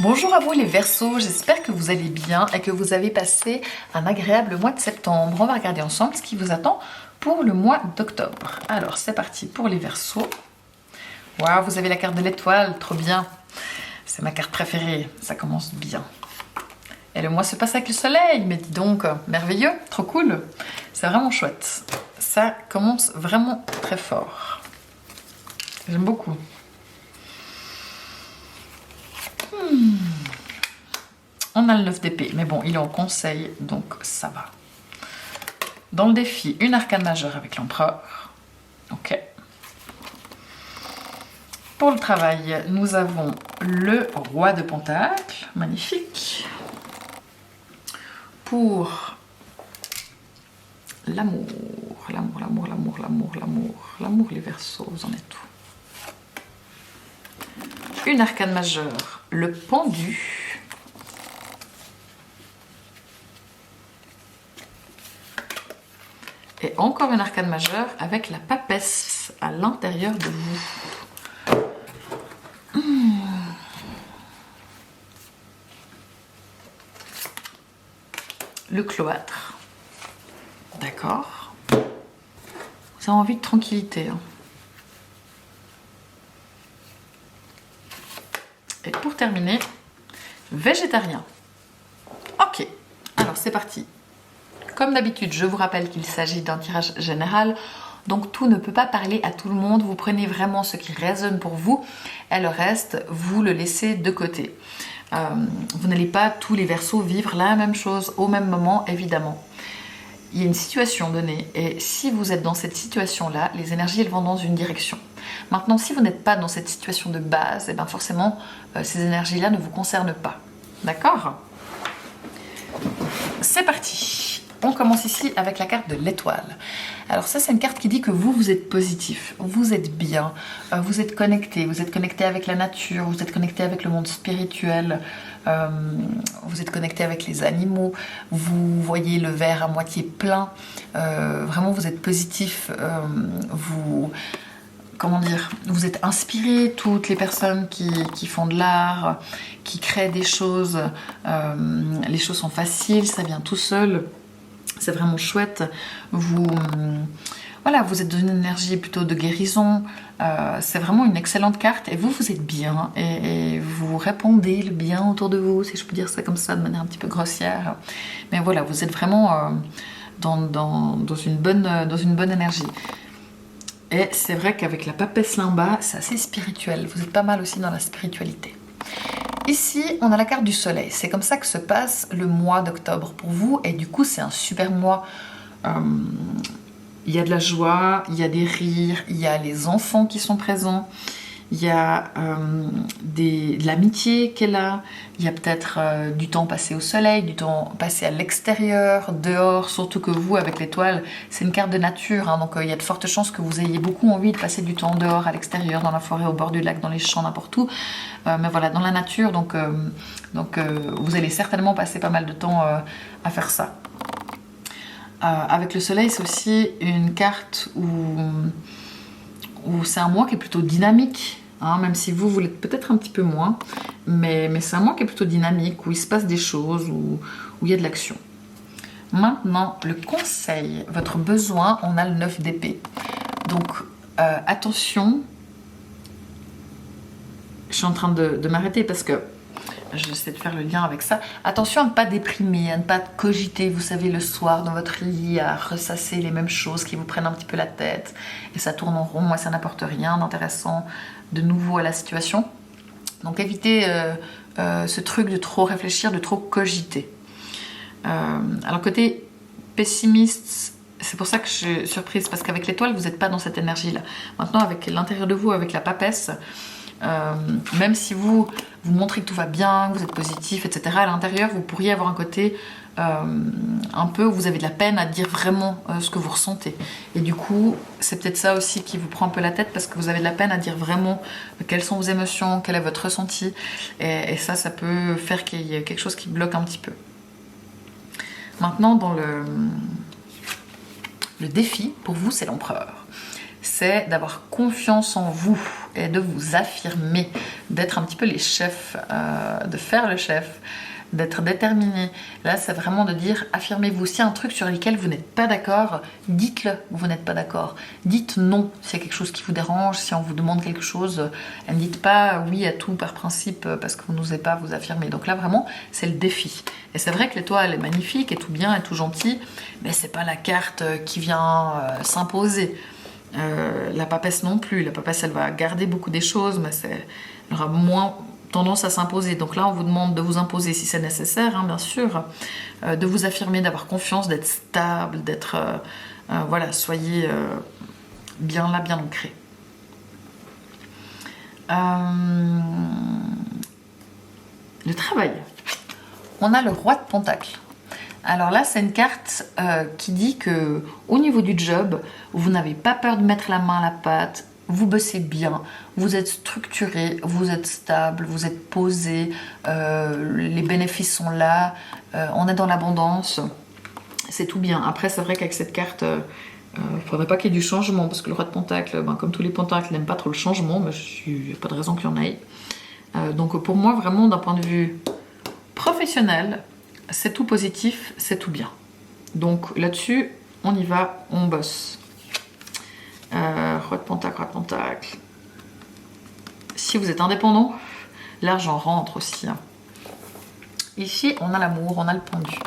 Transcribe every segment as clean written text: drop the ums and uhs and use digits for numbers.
Bonjour à vous les Verseaux, j'espère que vous allez bien et que vous avez passé un agréable mois de septembre. On va regarder ensemble ce qui vous attend pour le mois d'octobre. Alors c'est parti pour les Verseaux. Waouh, vous avez la carte de l'étoile, trop bien. C'est ma carte préférée, ça commence bien. Et le mois se passe avec le soleil, mais dis donc, merveilleux, trop cool. C'est vraiment chouette. Ça commence vraiment très fort. J'aime beaucoup. On a le 9 d'épée, mais bon, il est en conseil, donc ça va. Dans le défi, une arcane majeure avec l'empereur. Ok. Pour le travail, nous avons le roi de Pentacle, magnifique. Pour l'amour, l'amour, les Verseaux, vous en êtes où? Une arcane majeure, le pendu. Et encore une arcane majeure avec la papesse à l'intérieur de vous. Le cloître. D'accord. Vous avez envie de tranquillité. Hein. Et pour terminer, végétarien. Ok, alors c'est parti. Comme d'habitude, je vous rappelle qu'il s'agit d'un tirage général, donc tout ne peut pas parler à tout le monde. Vous prenez vraiment ce qui résonne pour vous et le reste, vous le laissez de côté. Vous n'allez pas tous les Verseaux vivre la même chose au même moment, évidemment. Il y a une situation donnée et si vous êtes dans cette situation-là, les énergies elles vont dans une direction. Maintenant, si vous n'êtes pas dans cette situation de base, et bien forcément, ces énergies-là ne vous concernent pas. D'accord ? C'est parti. On commence ici avec la carte de l'étoile. Alors ça, c'est une carte qui dit que vous êtes positif, vous êtes bien, vous êtes connecté avec la nature, vous êtes connecté avec le monde spirituel, vous êtes connecté avec les animaux, vous voyez le verre à moitié plein, vraiment vous êtes positif, vous êtes inspiré, toutes les personnes qui font de l'art, qui créent des choses, les choses sont faciles, ça vient tout seul. C'est vraiment chouette. Vous êtes dans une énergie plutôt de guérison. C'est vraiment une excellente carte. Et vous êtes bien. Et vous répandez le bien autour de vous, si je peux dire ça comme ça, de manière un petit peu grossière. Mais voilà, vous êtes vraiment dans une bonne énergie. Et c'est vrai qu'avec la papesse là-bas, c'est assez spirituel. Vous êtes pas mal aussi dans la spiritualité. Ici, on a la carte du soleil. C'est comme ça que se passe le mois d'octobre pour vous. Et du coup, c'est un super mois. Il y a de la joie, il y a des rires, il y a les enfants qui sont présents. Il y a de l'amitié qu'elle a. Il y a peut-être du temps passé au soleil, du temps passé à l'extérieur, dehors. Surtout que vous, avec l'étoile, c'est une carte de nature. Hein, donc il y a de fortes chances que vous ayez beaucoup envie de passer du temps dehors, à l'extérieur, dans la forêt, au bord du lac, dans les champs, n'importe où. Mais voilà, dans la nature. Donc vous allez certainement passer pas mal de temps à faire ça. Avec le soleil, c'est aussi une carte où c'est un mois qui est plutôt dynamique, hein, même si vous l'êtes peut-être un petit peu moins, mais c'est un mois qui est plutôt dynamique, où il se passe des choses, où il y a de l'action. Maintenant, le conseil, votre besoin, on a le 9 d'épée. Donc, attention, je suis en train de m'arrêter parce que j'essaie de faire le lien avec ça. Attention à ne pas déprimer, à ne pas cogiter, vous savez, le soir dans votre lit, à ressasser les mêmes choses qui vous prennent un petit peu la tête. Et ça tourne en rond, moi ça n'apporte rien d'intéressant de nouveau à la situation. Donc évitez ce truc de trop réfléchir, de trop cogiter. Alors côté pessimiste, c'est pour ça que je suis surprise, parce qu'avec l'étoile, vous n'êtes pas dans cette énergie-là. Maintenant, avec l'intérieur de vous, avec la papesse, même si vous montrez que tout va bien, que vous êtes positif, etc., à l'intérieur, vous pourriez avoir un côté un peu où vous avez de la peine à dire vraiment ce que vous ressentez. Et du coup, c'est peut-être ça aussi qui vous prend un peu la tête, parce que vous avez de la peine à dire vraiment quelles sont vos émotions, quel est votre ressenti. Et ça peut faire qu'il y ait quelque chose qui bloque un petit peu. Maintenant, dans le défi, pour vous, c'est l'empereur. c'est d'avoir confiance en vous et de vous affirmer, d'être un petit peu les chefs, de faire le chef, d'être déterminé. Là, c'est vraiment de dire, affirmez-vous. S'il y a un truc sur lequel vous n'êtes pas d'accord, dites-le, vous n'êtes pas d'accord. Dites non s'il y a quelque chose qui vous dérange, si on vous demande quelque chose. Ne dites pas oui à tout par principe parce que vous n'osez pas vous affirmer. Donc là, vraiment, c'est le défi. Et c'est vrai que l'étoile est magnifique et tout bien et tout gentil, mais c'est pas la carte qui vient s'imposer. La papesse non plus. La papesse, elle va garder beaucoup des choses, mais elle aura moins tendance à s'imposer. Donc là, on vous demande de vous imposer si c'est nécessaire, hein, bien sûr, de vous affirmer, d'avoir confiance, d'être stable, d'être... voilà, soyez bien là, bien ancré. Le travail. On a le roi de Pentacle. Alors là, c'est une carte qui dit que au niveau du job, vous n'avez pas peur de mettre la main à la pâte, vous bossez bien, vous êtes structuré, vous êtes stable, vous êtes posé, les bénéfices sont là, on est dans l'abondance, c'est tout bien. Après, c'est vrai qu'avec cette carte, il ne faudrait pas qu'il y ait du changement, parce que le roi de Pentacle, comme tous les Pentacles, n'aime pas trop le changement, mais il n'y a pas de raison qu'il y en ait. Donc pour moi, vraiment, d'un point de vue professionnel, c'est tout positif, c'est tout bien. Donc là-dessus, on y va, on bosse. Roi de Pentacle, roi de Pentacle. Si vous êtes indépendant, l'argent rentre aussi. Hein. Ici, on a l'amour, on a le pendu.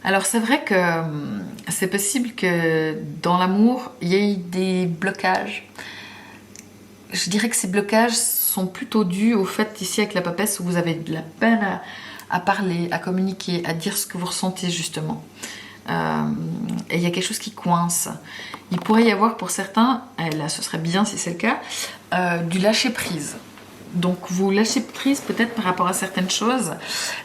Alors c'est vrai que c'est possible que dans l'amour, il y ait des blocages. Je dirais que ces blocages sont plutôt dus au fait ici avec la papesse où vous avez de la peine à parler, à communiquer, à dire ce que vous ressentez justement. Et il y a quelque chose qui coince. Il pourrait y avoir pour certains, et là ce serait bien si c'est le cas, du lâcher prise. Donc vous lâchez prise peut-être par rapport à certaines choses,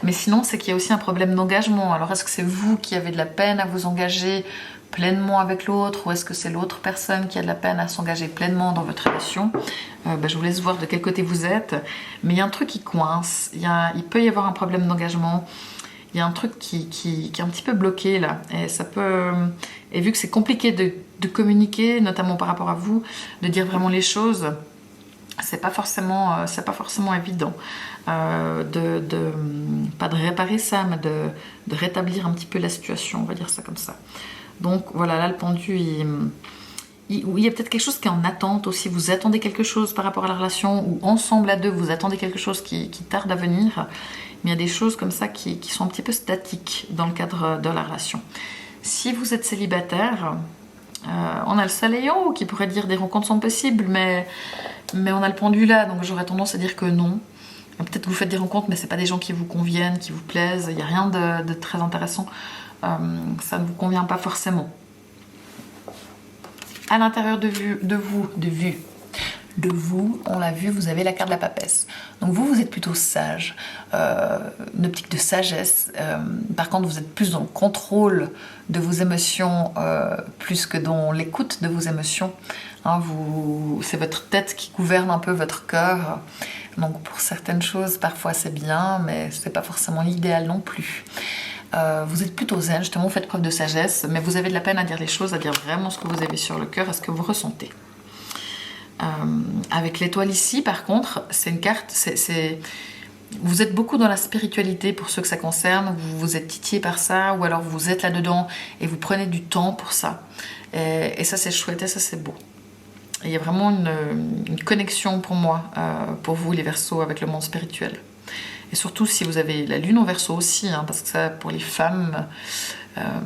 mais sinon c'est qu'il y a aussi un problème d'engagement. Alors est-ce que c'est vous qui avez de la peine à vous engager pleinement avec l'autre, ou est-ce que c'est l'autre personne qui a de la peine à s'engager pleinement dans votre relation? Je vous laisse voir de quel côté vous êtes, mais il y a un truc qui coince, il peut y avoir un problème d'engagement. Il y a un truc qui est un petit peu bloqué là, et ça peut... Et vu que c'est compliqué de communiquer, notamment par rapport à vous, de dire vraiment les choses, c'est pas forcément évident. Pas de réparer ça, mais de rétablir un petit peu la situation, on va dire ça comme ça. Donc voilà, là le pendu, il y a peut-être quelque chose qui est en attente aussi. Vous attendez quelque chose par rapport à la relation, ou ensemble à deux, vous attendez quelque chose qui tarde à venir. Mais il y a des choses comme ça qui sont un petit peu statiques dans le cadre de la relation. Si vous êtes célibataire, on a le soleil en haut qui pourrait dire des rencontres sont possibles, mais on a le pendu là, donc j'aurais tendance à dire que non. Peut-être que vous faites des rencontres, mais ce n'est pas des gens qui vous conviennent, qui vous plaisent. Il n'y a rien de très intéressant. Ça ne vous convient pas forcément. À l'intérieur de vous, on l'a vu, vous avez la carte de la papesse. Donc vous êtes plutôt sage, une optique de sagesse. Par contre, vous êtes plus dans le contrôle de vos émotions, plus que dans l'écoute de vos émotions. Hein, c'est votre tête qui gouverne un peu votre cœur. Donc pour certaines choses, parfois c'est bien, mais c'est pas forcément l'idéal non plus. Vous êtes plutôt zen, justement, vous faites preuve de sagesse, mais vous avez de la peine à dire les choses, à dire vraiment ce que vous avez sur le cœur et ce que vous ressentez. Avec l'étoile ici, par contre, c'est une carte, vous êtes beaucoup dans la spiritualité pour ceux que ça concerne, vous êtes titillé par ça, ou alors vous êtes là-dedans et vous prenez du temps pour ça. Et ça, c'est chouette et ça, c'est beau. Et il y a vraiment une connexion pour moi, pour vous, les Verseaux, avec le monde spirituel. Et surtout si vous avez la lune en Verseau aussi, hein, parce que ça, pour les femmes,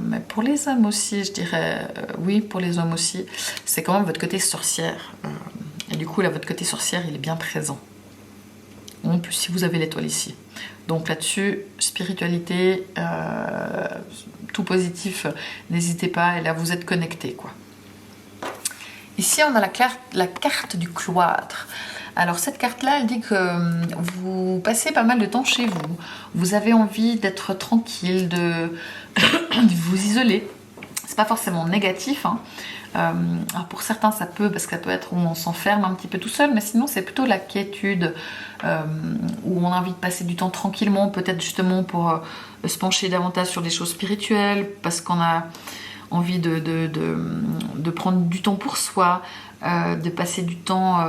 mais pour les hommes aussi, je dirais, oui, pour les hommes aussi, c'est quand même votre côté sorcière. Et du coup, là, votre côté sorcière, il est bien présent. En plus, si vous avez l'étoile ici. Donc là-dessus, spiritualité, tout positif, n'hésitez pas, et là, vous êtes connectés, quoi. Ici, on a la carte du cloître. Alors cette carte-là, elle dit que vous passez pas mal de temps chez vous. Vous avez envie d'être tranquille, de vous isoler. C'est pas forcément négatif. Hein. Alors pour certains, ça peut, parce que ça peut être où on s'enferme un petit peu tout seul, mais sinon c'est plutôt la quiétude, où on a envie de passer du temps tranquillement, peut-être justement pour se pencher davantage sur des choses spirituelles, parce qu'on a envie de prendre du temps pour soi, de passer du temps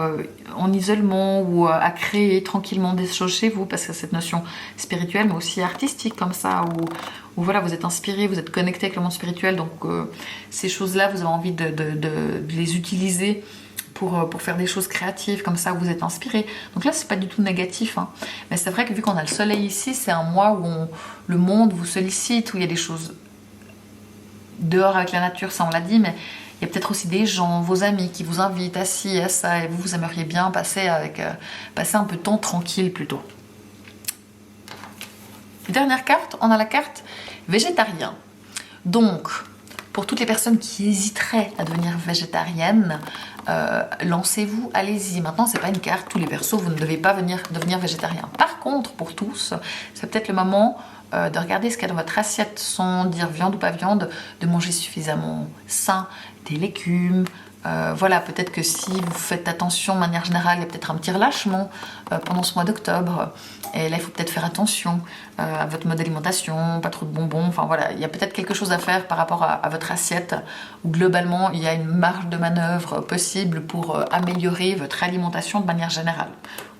en isolement ou à créer tranquillement des choses chez vous, parce que cette notion spirituelle mais aussi artistique comme ça, où voilà, vous êtes inspiré, vous êtes connecté avec le monde spirituel, donc ces choses-là, vous avez envie de les utiliser pour faire des choses créatives comme ça, où vous êtes inspiré. Donc là, c'est pas du tout négatif, hein. Mais c'est vrai que vu qu'on a le soleil ici, c'est un mois où le monde vous sollicite, où il y a des choses dehors avec la nature, ça on l'a dit, mais il y a peut-être aussi des gens, vos amis qui vous invitent à ci, à ça, et vous aimeriez bien passer un peu de temps tranquille plutôt. Dernière carte, on a la carte végétarien. Donc, pour toutes les personnes qui hésiteraient à devenir végétarienne, lancez-vous, allez-y. Maintenant, c'est pas une carte, tous les persos, vous ne devez pas devenir végétarien. Par contre, pour tous, c'est peut-être le moment de regarder ce qu'il y a dans votre assiette sans dire viande ou pas viande, de manger suffisamment sain, des légumes. Voilà, peut-être que si vous faites attention de manière générale, il y a peut-être un petit relâchement pendant ce mois d'octobre. Et là, il faut peut-être faire attention à votre mode d'alimentation, pas trop de bonbons. Enfin voilà, il y a peut-être quelque chose à faire par rapport à votre assiette, où globalement, il y a une marge de manœuvre possible pour améliorer votre alimentation de manière générale.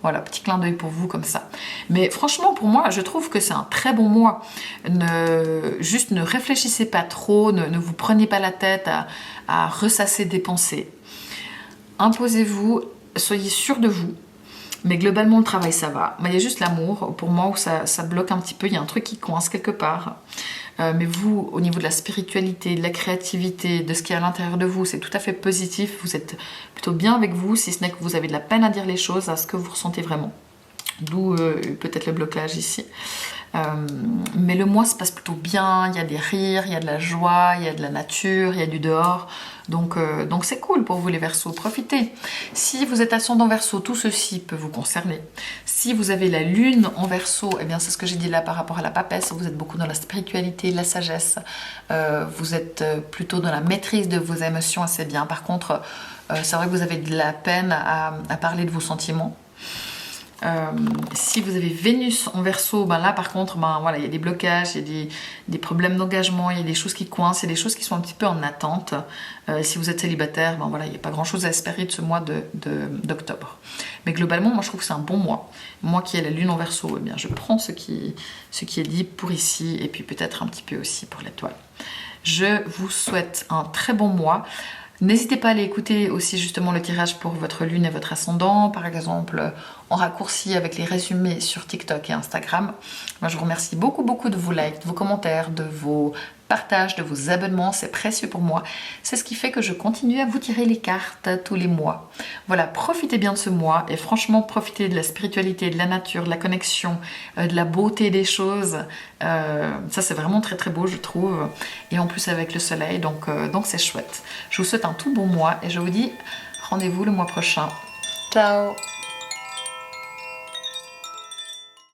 Voilà, petit clin d'œil pour vous comme ça. Mais franchement, pour moi, je trouve que c'est un très bon mois. Juste ne réfléchissez pas trop, ne vous prenez pas la tête à ressasser des pensées. Imposez-vous, soyez sûr de vous. Mais globalement, le travail, ça va. Mais il y a juste l'amour, pour moi, où ça bloque un petit peu. Il y a un truc qui coince quelque part. Mais vous, au niveau de la spiritualité, de la créativité, de ce qui est à l'intérieur de vous, c'est tout à fait positif. Vous êtes plutôt bien avec vous, si ce n'est que vous avez de la peine à dire les choses, à ce que vous ressentez vraiment. D'où peut-être le blocage ici. Mais le mois se passe plutôt bien, il y a des rires, il y a de la joie, il y a de la nature, il y a du dehors. Donc c'est cool pour vous les Verseaux, profitez. Si vous êtes ascendant Verseau, tout ceci peut vous concerner. Si vous avez la lune en Verseau, eh bien c'est ce que j'ai dit là par rapport à la papesse, vous êtes beaucoup dans la spiritualité, la sagesse, vous êtes plutôt dans la maîtrise de vos émotions assez bien. Par contre, c'est vrai que vous avez de la peine à parler de vos sentiments. Si vous avez Vénus en Verseau, ben là par contre, ben voilà, il y a des blocages, il y a des problèmes d'engagement, il y a des choses qui coincent, il y a des choses qui sont un petit peu en attente. Si vous êtes célibataire, ben voilà, il n'y a pas grand chose à espérer de ce mois d'octobre. Mais globalement, moi je trouve que c'est un bon mois. Moi qui ai la lune en Verseau, eh bien je prends ce qui est dit pour ici et puis peut-être un petit peu aussi pour l'étoile. Je vous souhaite un très bon mois. N'hésitez pas à aller écouter aussi justement le tirage pour votre lune et votre ascendant, par exemple en raccourci avec les résumés sur TikTok et Instagram. Moi je vous remercie beaucoup de vos likes, de vos commentaires, de vos partages, de vos abonnements, c'est précieux pour moi. C'est ce qui fait que je continue à vous tirer les cartes tous les mois. Voilà, profitez bien de ce mois et franchement profitez de la spiritualité, de la nature, de la connexion, de la beauté des choses. Ça c'est vraiment très beau je trouve. Et en plus avec le soleil, donc c'est chouette. Je vous souhaite un tout bon mois et je vous dis rendez-vous le mois prochain. Ciao!